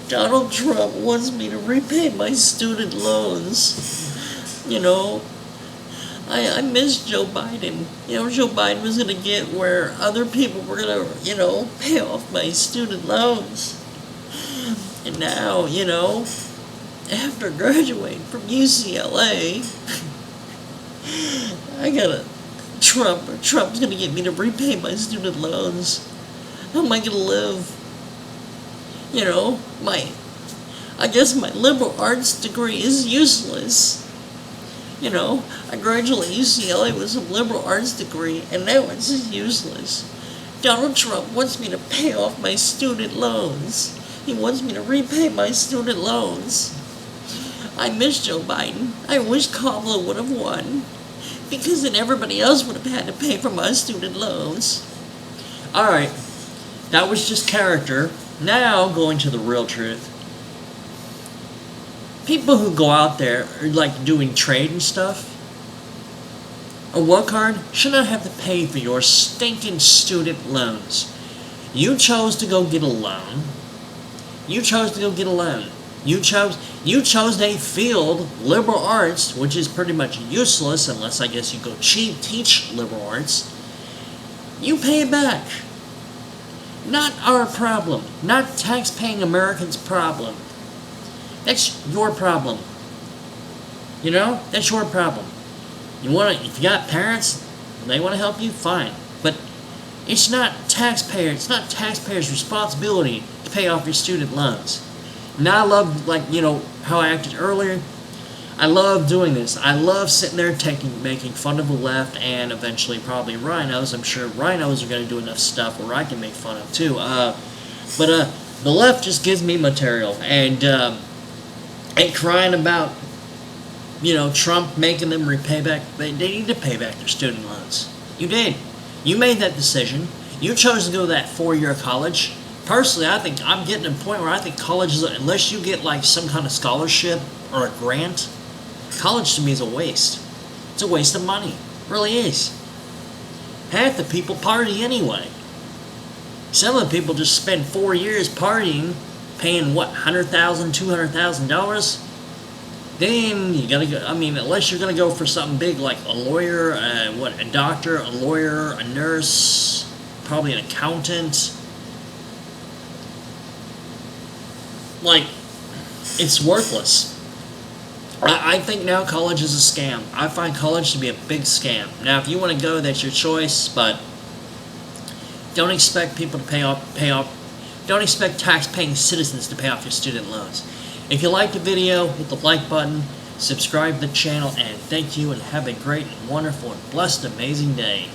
Donald Trump wants me to repay my student loans. You know, I miss Joe Biden. You know, Joe Biden was going to get where other people were going to, pay off my student loans. And now, after graduating from UCLA, I got Trump's going to get me to repay my student loans. How am I going to live? I guess my liberal arts degree is useless. I graduated UCLA with a liberal arts degree, and now it's just useless. Donald Trump wants me to pay off my student loans. He wants me to repay my student loans. I miss Joe Biden. I wish Kamala would have won, because then everybody else would have had to pay for my student loans. Alright, that was just character. Now, going to the real truth. People who go out there, like doing trade and stuff, a work hard should not have to pay for your stinking student loans. You chose to go get a loan. You chose a field, liberal arts, which is pretty much useless unless I guess you go teach liberal arts. You pay it back. Not our problem. Not tax-paying Americans' problem. That's your problem. That's your problem. If you got parents, they want to help you, fine. But it's not taxpayers' responsibility to pay off your student loans. Now I love, how I acted earlier. I love doing this. I love sitting there making fun of the left and eventually probably rhinos. I'm sure rhinos are going to do enough stuff where I can make fun of too. But the left just gives me material. And crying about, Trump making them repay back. They need to pay back their student loans. You did. You made that decision. You chose to go to that 4-year college. Personally, I think I'm getting to a point where I think college, unless you get like some kind of scholarship or a grant, college to me is a waste. It's a waste of money. It really is. Half the people party anyway. Some of the people just spend 4 years partying, paying $100,000, $200,000. Then you gotta go. Unless you're gonna go for something big like a lawyer, a doctor, a lawyer, a nurse, probably an accountant. It's worthless. I think now college is a scam. I find college to be a big scam. Now, if you want to go, that's your choice, but don't expect people to pay off. Don't expect tax-paying citizens to pay off your student loans. If you liked the video, hit the like button, subscribe to the channel, and thank you, and have a great, wonderful, and blessed, amazing day.